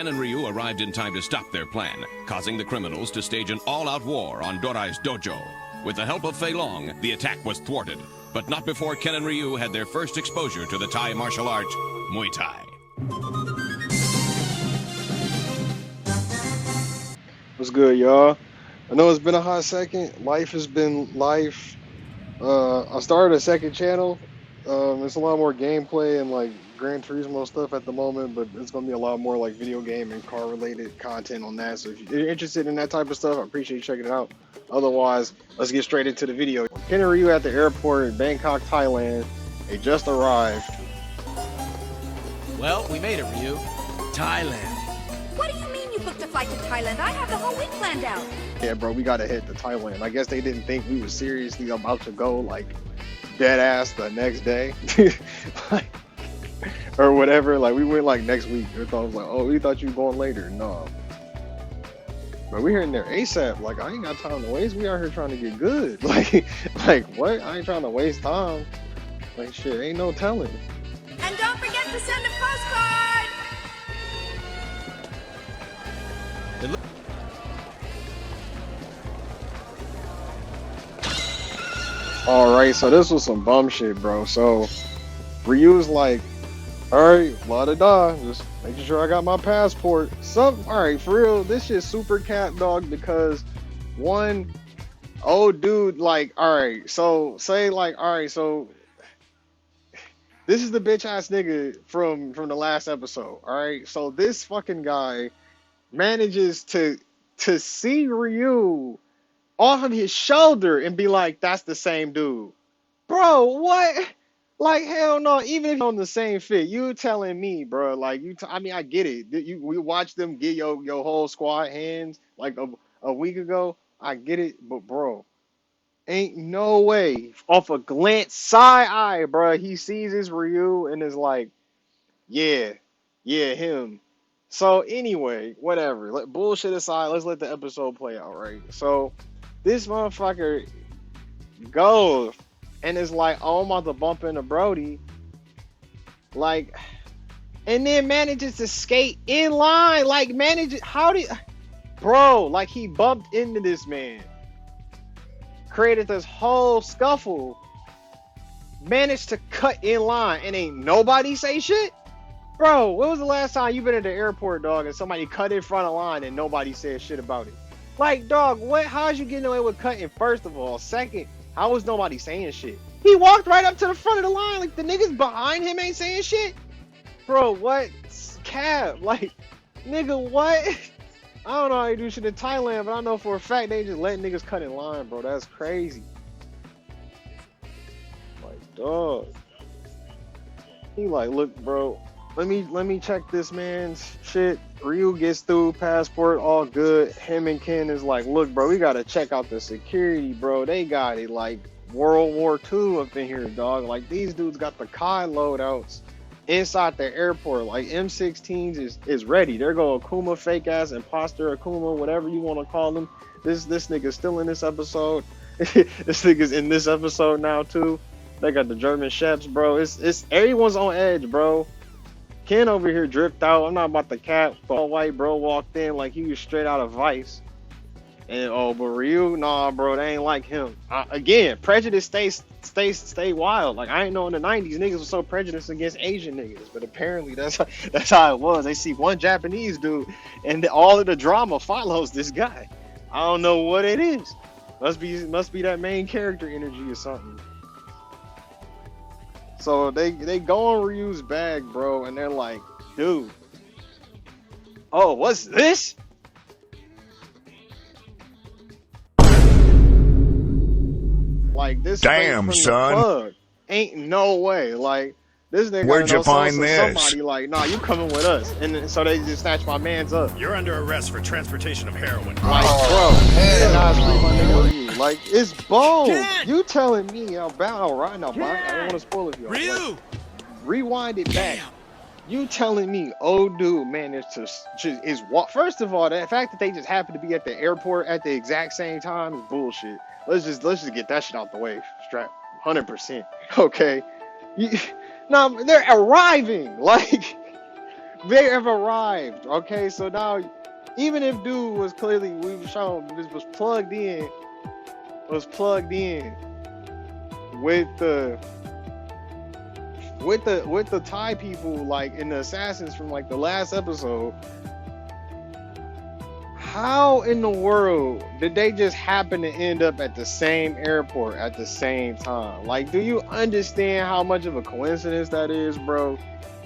Ken and Ryu arrived in time to stop their plan, causing the criminals to stage an all-out war on Dorai's dojo. With the help of Fei Long, the attack was thwarted, but not before Ken and Ryu had their first exposure to the Thai martial art, Muay Thai. What's good, y'all? I know it's been a hot second. Life has been life. I started a second channel. It's a lot more gameplay and like Gran Turismo stuff at the moment, but it's gonna be a lot more like video game and car related content on that. So if you're interested in that type of stuff, I appreciate you checking it out. Otherwise, let's get straight into the video. Ken and Ryu at the airport in Bangkok, Thailand. They just arrived. Well, we made it, Ryu. Thailand. What do you mean you booked a flight to Thailand? I have the whole week planned out. Yeah, bro, we gotta head to Thailand. I guess they didn't think we were seriously about to go like dead ass the next day. Like, or whatever. Like we went like next week. They thought it was like, oh, we thought you were going later. No. But we here in there ASAP. Like I ain't got time to waste. We out here trying to get good. Like what? I ain't trying to waste time. Like shit, ain't no telling. And don't forget to send a postcard! Alright, so this was some bum shit, bro. So Ryu's like, alright, la da da, just making sure I got my passport. Alright, for real, this shit's super cat dog because one, old dude, like, alright, so say like, alright, so this is the bitch ass nigga from the last episode. Alright, so this fucking guy manages to see Ryu off of his shoulder and be like, that's the same dude. Bro, what? Like, hell no, even if you're on the same fit, you telling me, bro, like, I mean, I get it. We watched them get your whole squad hands like a week ago. I get it, but bro, ain't no way. Off a glance, side eye, bro, he sees his Ryu and is like, yeah, him. So anyway, whatever. Bullshit aside, let's let the episode play out, right? So this motherfucker goes and is like, oh, I'm about to bump into Brody. Like, and then manages to skate in line. Like, bro, like he bumped into this man. Created this whole scuffle. Managed to cut in line and ain't nobody say shit? Bro, when was the last time you been at the airport, dog, and somebody cut in front of line and nobody said shit about it? Like, dog, what? How's you getting away with cutting, first of all? Second, how was nobody saying shit? He walked right up to the front of the line. Like, the niggas behind him ain't saying shit? Bro, what? Cab. Like, nigga, what? I don't know how you do shit in Thailand, but I know for a fact they just letting niggas cut in line, bro. That's crazy. Like, dog. He like, look, bro. Let me check this man's shit. Ryu gets through, passport, all good. Him and Ken is like, look, bro, we gotta check out the security, bro. They got it like World War II up in here, dog. Like these dudes got the Kai loadouts inside the airport. Like M16s is ready. There go Akuma, fake ass imposter Akuma, whatever you want to call him. This nigga's still in this episode. This nigga's in this episode now too. They got the German chefs, bro. It's everyone's on edge, bro. Ken over here dripped out. I'm not about to cap. All white bro walked in like he was straight out of Vice. And but Ryu, nah, bro, they ain't like him. Again, prejudice stay wild. Like I ain't know in the '90s niggas was so prejudiced against Asian niggas, but apparently that's how it was. They see one Japanese dude, and all of the drama follows this guy. I don't know what it is. Must be that main character energy or something. So they go on Ryu's bag, bro, and they're like, dude, oh, what's this? Like this. Damn, son. Plug. Ain't no way. Like this nigga. Where'd you find this? Somebody like, nah, you coming with us? And so they just snatch my man's up. You're under arrest for transportation of heroin. Like, bro, like it's bold. You telling me about riding a bike? I don't want to spoil it for you. Ryu! Like, rewind it back. You telling me, old dude, man, is what? First of all, the fact that they just happen to be at the airport at the exact same time is bullshit. Let's just get that shit out the way. Strap, 100%. Okay. Now they're arriving. Like, They have arrived. Okay, so now, even if dude was clearly, we've shown this was plugged in with the Thai people, like in the assassins from like the last episode. How in the world did they just happen to end up at the same airport at the same time? Like, do you understand how much of a coincidence that is, bro?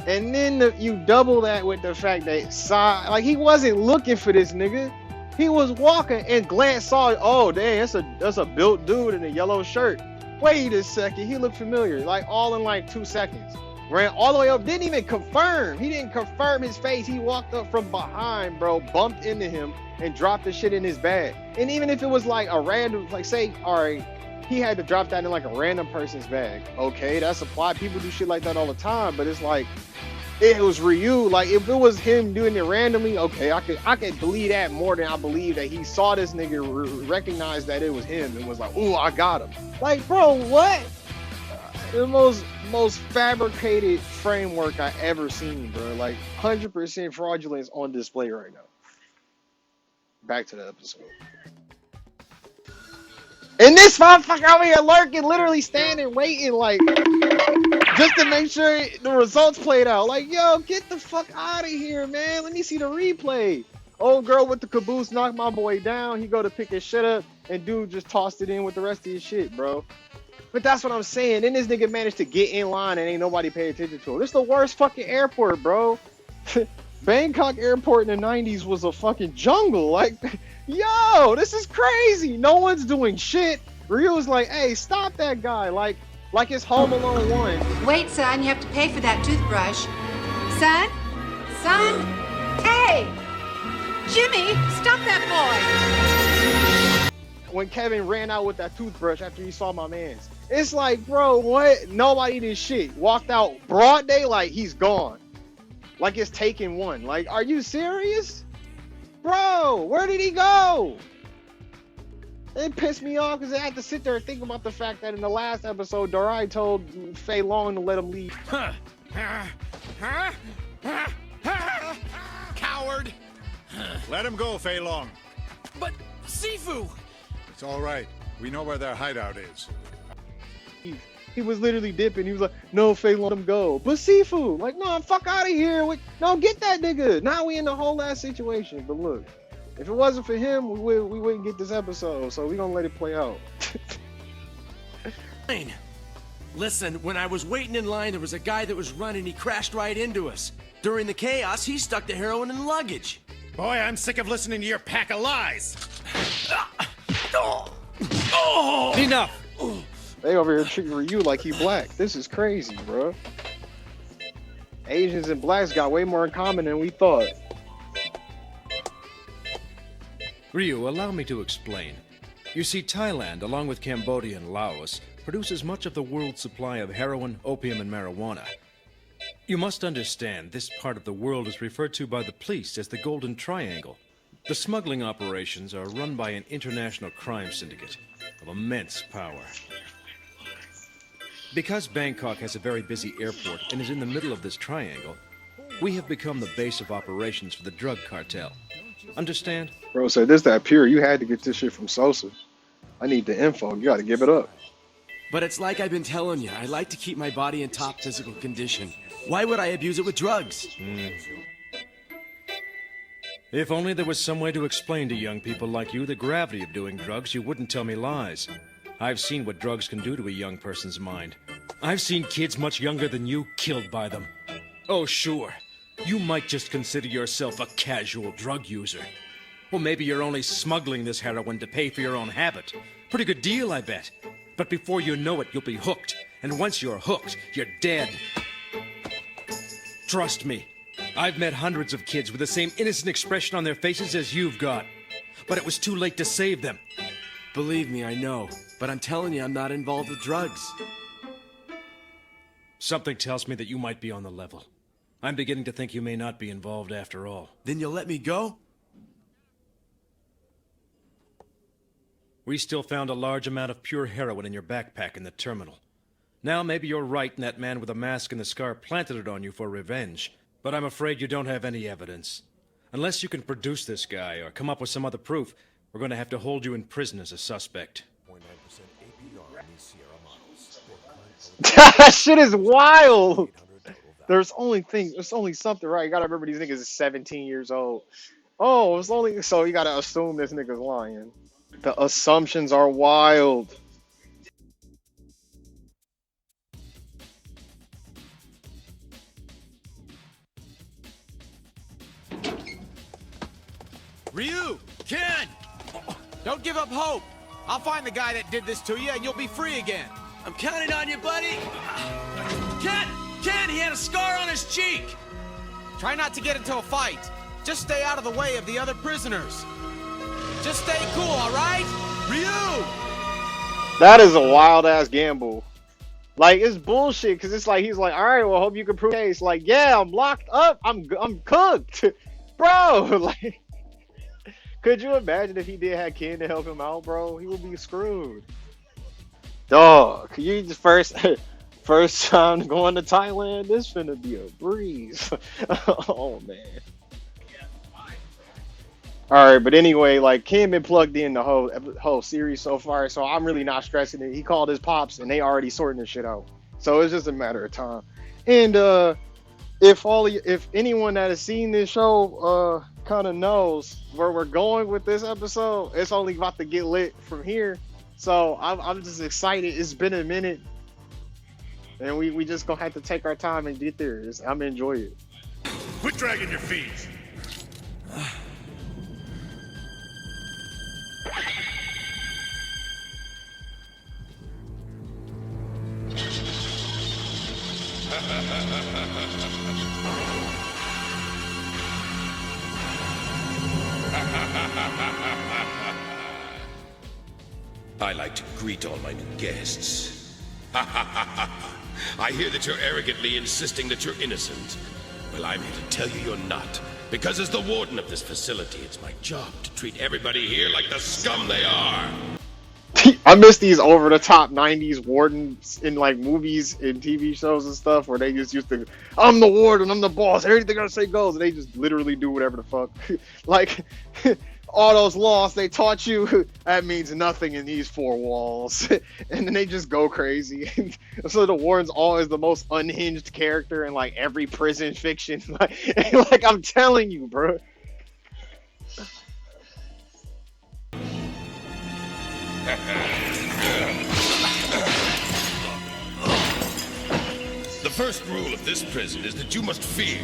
And then you double that with the fact that like, he wasn't looking for this nigga. He was walking and saw, oh dang, that's a built dude in a yellow shirt. Wait a second, he looked familiar. Like, all in like 2 seconds. Ran all the way up, didn't even confirm. He didn't confirm his face. He walked up from behind, bro, bumped into him, and dropped the shit in his bag. And even if it was like a random, like, say, all right, he had to drop that in like a random person's bag. Okay, that's a plot. People do shit like that all the time, but it's like, it was Ryu. Like, if it was him doing it randomly, okay, I could believe that more than I believe that he saw this nigga, recognized that it was him, and was like, ooh, I got him. Like, bro, what? The most fabricated framework I ever seen, bro. Like, 100% fraudulence on display right now. Back to the episode. And this motherfucker over here lurking, literally standing, waiting, like, just to make sure the results played out. Like, yo, get the fuck out of here, man. Let me see the replay. Old girl with the caboose knocked my boy down. He go to pick his shit up, and dude just tossed it in with the rest of his shit, bro. But that's what I'm saying. Then this nigga managed to get in line and ain't nobody pay attention to him. This is the worst fucking airport, bro. Bangkok airport in the 90s was a fucking jungle. Like, yo, this is crazy. No one's doing shit. Ryu was like, hey, stop that guy. Like it's Home Alone 1. Wait, son, you have to pay for that toothbrush. Son? Son? Hey! Jimmy, stop that boy! When Kevin ran out with that toothbrush after he saw my man's. It's like, bro, what? Nobody did shit. Walked out broad daylight, he's gone. Like it's Taken 1. Like, are you serious? Bro, where did he go? It pissed me off because I had to sit there and think about the fact that in the last episode, Dorai told Fei Long to let him leave. Coward! Let him go, Fei Long. But Sifu! It's all right. We know where their hideout is. He was literally dipping. He was like, no, Fei, let him go. But Sifu, like, no, fuck out of here. No, get that nigga. Now we in the whole ass situation. But look, if it wasn't for him, we wouldn't get this episode. So we gonna let it play out. Listen, when I was waiting in line, there was a guy that was running. He crashed right into us. During the chaos, he stuck the heroin in luggage. Boy, I'm sick of listening to your pack of lies. Enough! They over here treating Ryu like he black. This is crazy, bro. Asians and blacks got way more in common than we thought. Ryu, allow me to explain. You see, Thailand, along with Cambodia and Laos, produces much of the world's supply of heroin, opium, and marijuana. You must understand, this part of the world is referred to by the police as the Golden Triangle. The smuggling operations are run by an international crime syndicate of immense power. Because Bangkok has a very busy airport and is in the middle of this triangle, we have become the base of operations for the drug cartel. Understand? Bro said this that pure. You had to get this shit from Sosa. I need the info. You gotta give it up. But it's like I've been telling you, I like to keep my body in top physical condition. Why would I abuse it with drugs? If only there was some way to explain to young people like you the gravity of doing drugs, you wouldn't tell me lies. I've seen what drugs can do to a young person's mind. I've seen kids much younger than you killed by them. Oh, sure. You might just consider yourself a casual drug user. Well, maybe you're only smuggling this heroin to pay for your own habit. Pretty good deal, I bet. But before you know it, you'll be hooked. And once you're hooked, you're dead. Trust me. I've met hundreds of kids with the same innocent expression on their faces as you've got. But it was too late to save them. Believe me, I know. But I'm telling you, I'm not involved with drugs. Something tells me that you might be on the level. I'm beginning to think you may not be involved after all. Then you'll let me go? We still found a large amount of pure heroin in your backpack in the terminal. Now maybe you're right and that man with the mask and the scar planted it on you for revenge. But I'm afraid you don't have any evidence. Unless you can produce this guy or come up with some other proof, we're going to have to hold you in prison as a suspect. That shit is wild. There's only something right. You gotta remember these niggas is 17 years old. Oh, it's only so you gotta assume this nigga's lying. The assumptions are wild. Ryu! Ken! Don't give up hope! I'll find the guy that did this to you and you'll be free again. I'm counting on you, buddy. Ken! Ken, he had a scar on his cheek! Try not to get into a fight. Just stay out of the way of the other prisoners. Just stay cool, alright? Ryu! That is a wild ass gamble. Like, it's bullshit, cause it's like he's like, all right, well, hope you can prove the case. Like, yeah, I'm locked up. I'm cooked, bro. Like, could you imagine if he did have Ken to help him out, bro? He would be screwed. Dog, you just first time going to Thailand. This finna be a breeze. Oh man. All right, but anyway, like Ken been plugged in the whole series so far, so I'm really not stressing it. He called his pops, and they already sorting this shit out, so it's just a matter of time. And if anyone that has seen this show kind of knows where we're going with this episode, it's only about to get lit from here. So I'm just excited. It's been a minute, and we just gonna have to take our time and get there. I'm gonna enjoy it. Quit dragging your feet. I like to greet all my new guests. I hear that you're arrogantly insisting that you're innocent. Well, I'm here to tell you you're not. Because as the warden of this facility, it's my job to treat everybody here like the scum they are. I miss these over-the-top 90s wardens in like movies and TV shows and stuff where they just used to, I'm the warden, I'm the boss, everything I say goes, and they just literally do whatever the fuck. Like, all those laws they taught you, that means nothing in these four walls. And then they just go crazy. So the warden's always the most unhinged character in like every prison fiction. Like I'm telling you, bro. The first rule of this prison is that you must fear.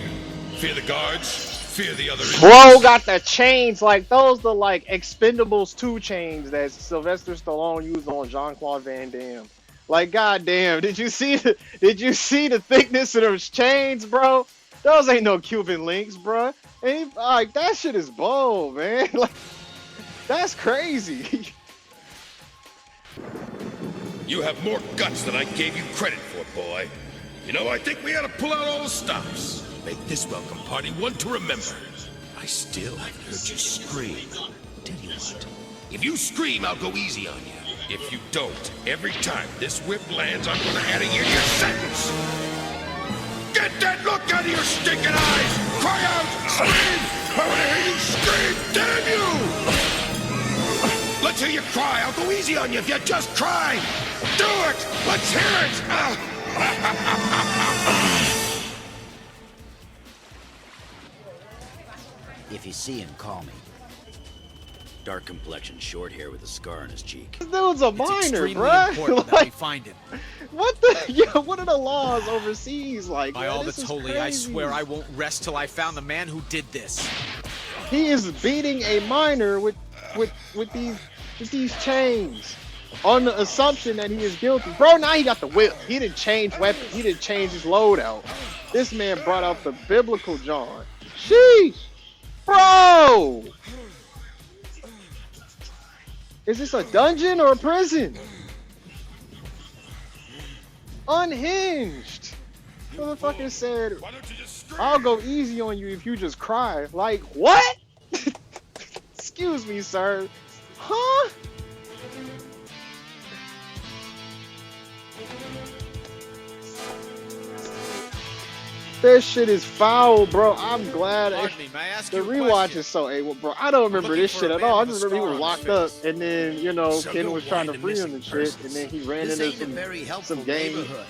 Fear the guards, fear the other inmates. Bro got the chains, like those the like Expendables 2 chains that Sylvester Stallone used on Jean-Claude Van Damme. Like goddamn, did you see the thickness of those chains, bro? Those ain't no Cuban links, bro. And like that shit is bold, man. Like that's crazy. You have more guts than I gave you credit for, boy. You know, I think we ought to pull out all the stops. Make this welcome party one to remember. I still haven't heard you scream. Tell you what, if you scream, I'll go easy on you. If you don't, every time this whip lands, I'm gonna add a year to your sentence. Get that look out of your stinking eyes! Cry out! Scream! I wanna hear you scream! Damn you! Let's hear you cry. I'll go easy on you if you just cry. Do it! Let's hear it! If you see him, call me. Dark complexion, short hair with a scar on his cheek. This dude's a minor, extremely bro. important that we find him. What the? Yeah, what are the laws overseas like? By man? all This that's is holy, I crazy. swear I won't rest till I found the man who did this. He is beating a minor with these chains on the assumption that he is guilty. Bro, now he got the whip. He didn't change weapon. He didn't change his loadout. This man brought out the biblical John. Sheesh, bro. Is this a dungeon or a prison? Unhinged. Motherfucker said, I'll go easy on you if you just cry. Like, what? Excuse me, sir. Huh? This shit is foul, bro. I'm glad Pardon me, may I ask the you a rewatch question? is so able, bro. I don't remember looking this for shit a at man all. I with just a remember he scar was on his locked up, face. and then you know So Ken go was trying to find the free him missing and shit, persons. and then he ran This into ain't a very helpful some gang neighborhood.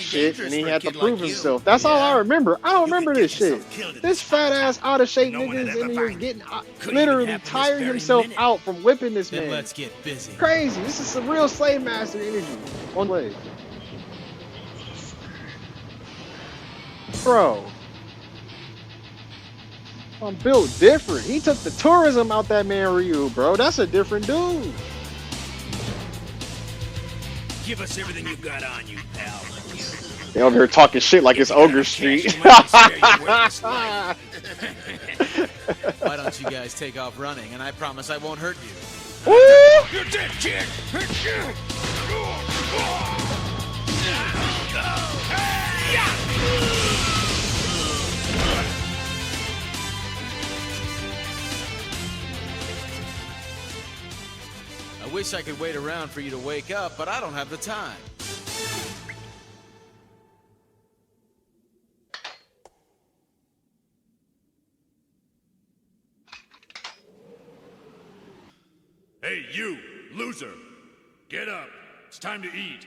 shit, and he dangerous had for to a kid prove like you. himself. That's all I Yeah. remember. I don't You could remember get this shit. yourself killed in This this fat ass out of shape No one niggas had in ever here find getting Couldn't even literally happen this tiring very himself minute. out from whipping this Then man. let's get busy. Crazy. This is some real slave master energy. One leg. Bro. I'm built different. He took the tourism out that man Ryu, bro. That's a different dude. Give us everything you've got on you, pal. They over here talking shit like it's Ogre Street. Why don't you guys take off running, and I promise I won't hurt you. Woo! You're dead, kid! I wish I could wait around for you to wake up, but I don't have the time. Hey, you, loser. Get up. It's time to eat.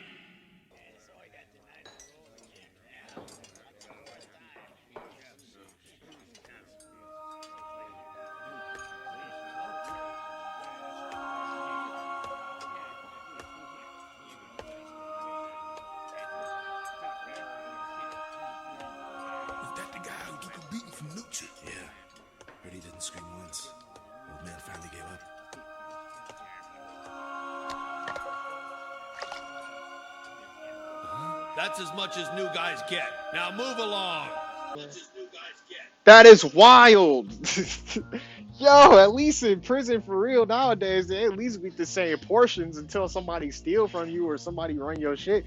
Was that the guy who took a beating from Nucci? Yeah. Heard he didn't scream once. Old man finally gave up. That's as much as new guys get. Now move along. That is wild. Yo, at least in prison for real nowadays, they at least get the same portions until somebody steal from you or somebody run your shit.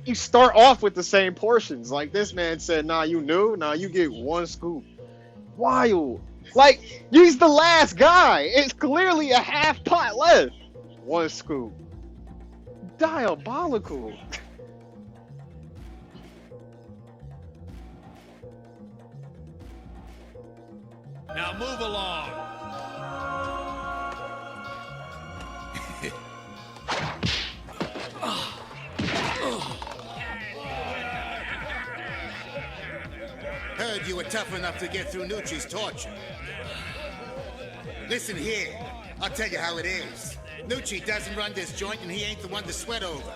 You start off with the same portions. Like this man said, nah, you knew? Nah, you get one scoop. Wild. Like, he's the last guy. It's clearly a half pot left. One scoop. Diabolical. Now move along. Heard you were tough enough to get through Nucci's torture. Listen here, I'll tell you how it is. Nucci doesn't run this joint and he ain't the one to sweat over.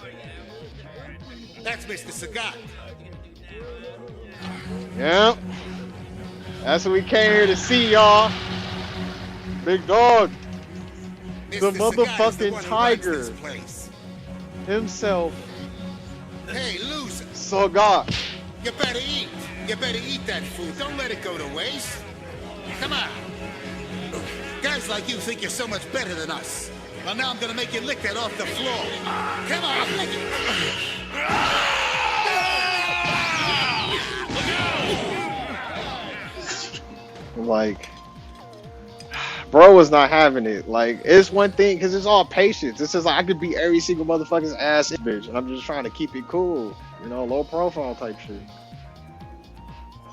That's Mr. Sagat. Yep. That's what we came here to see, y'all. Big dog. The Mr. Sagat is the motherfucking one who runs tiger this place. himself. Hey, loser. Sagat. You better eat. You better eat that food. Don't let it go to waste. Come on. Guys like you think you're so much better than us. Well, now I'm gonna make you lick that off the floor. Come on, lick it. Like, bro was not having it. Like, it's one thing because it's all patience. It's just like I could beat every single motherfucker's ass, bitch, and I'm just trying to keep it cool, you know, low profile type shit.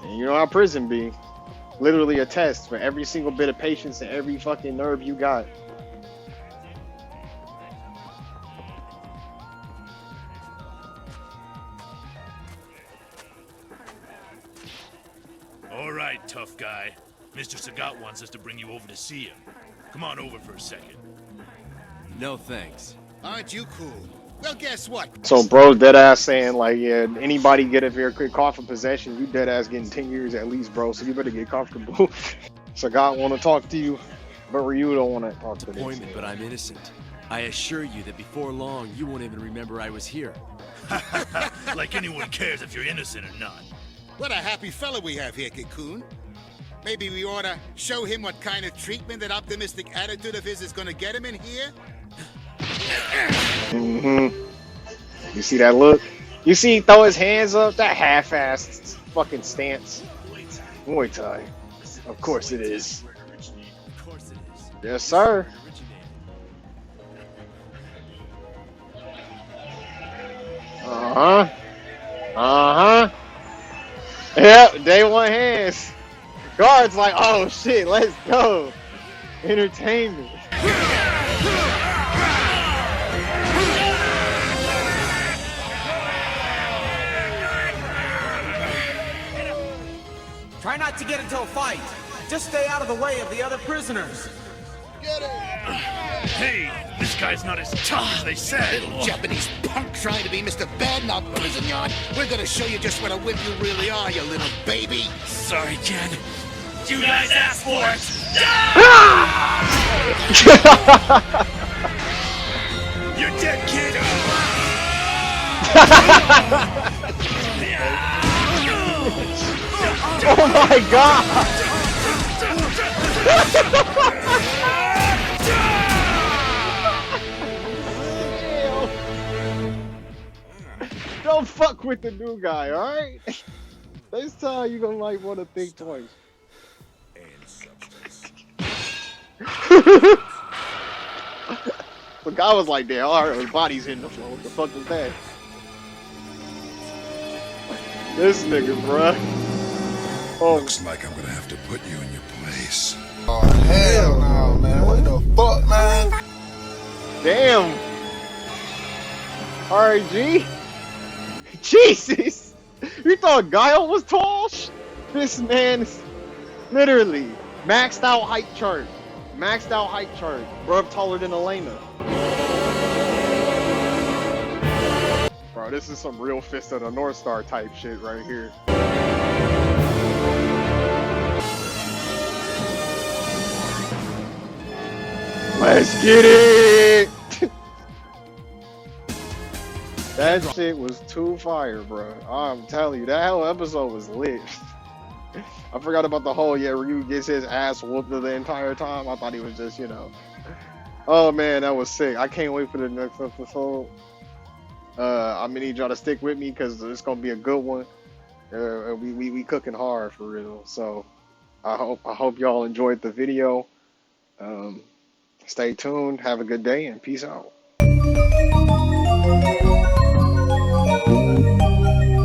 And you know how prison be. Literally a test for every single bit of patience and every fucking nerve you got. All right, tough guy. Mr. Sagat wants us to bring you over to see him. Come on over for a second. No thanks. Aren't you cool? Well, guess what? So bro dead ass saying like, yeah, anybody get up here quick caught for possession, you dead ass getting 10 years at least, bro, so you better get comfortable. Sagat want to talk to you, but Ryu don't want to talk to Disappointment, this. but I'm innocent. I assure you that before long, you won't even remember I was here. Like anyone cares if you're innocent or not. What a happy fella we have here, Cocoon. Maybe we ought to show him what kind of treatment that optimistic attitude of his is going to get him in here? You see that look? You see he throw his hands up? That half-assed fucking stance. Muay Thai. Of course it is. Of course it is. Yes, sir. Uh-huh. Uh-huh. Yep, day one hands. Guards like, oh shit, let's go. Entertainment. Try not to get into a fight. Just stay out of the way of the other prisoners. Hey, this guy's not as tough as they said. Little Japanese punk trying to be Mr. Bad in our prison yard. We're gonna show you just what a wimp you really are, you little baby. Sorry, kid. You guys asked for it. You're dead, kid. Oh my god! Don't fuck with the new guy, alright? Next time you gonna like want to think twice. The guy was like, "Damn, alright, his body's hitting the floor. What the fuck is that?" This nigga, bruh. Oh. Looks like I'm gonna have to put you in your place. Oh, hell no, man. What the fuck, man? Damn. Alright, G. Jesus. You thought Guile was tall? This man is literally maxed out height chart. Maxed out height chart. Bruh, taller than Elena. Bro, this is some real Fist of the North Star type shit right here. Let's get it! That shit was too fire, bro. I'm telling you, that whole episode was lit. I forgot about the whole, yeah, Ryu gets his ass whooped the entire time. I thought he was just, you know. Oh man, that was sick. I can't wait for the next episode. I'm gonna need y'all to stick with me because it's gonna be a good one. We cooking hard for real. So I hope y'all enjoyed the video. Stay tuned. Have a good day and peace out.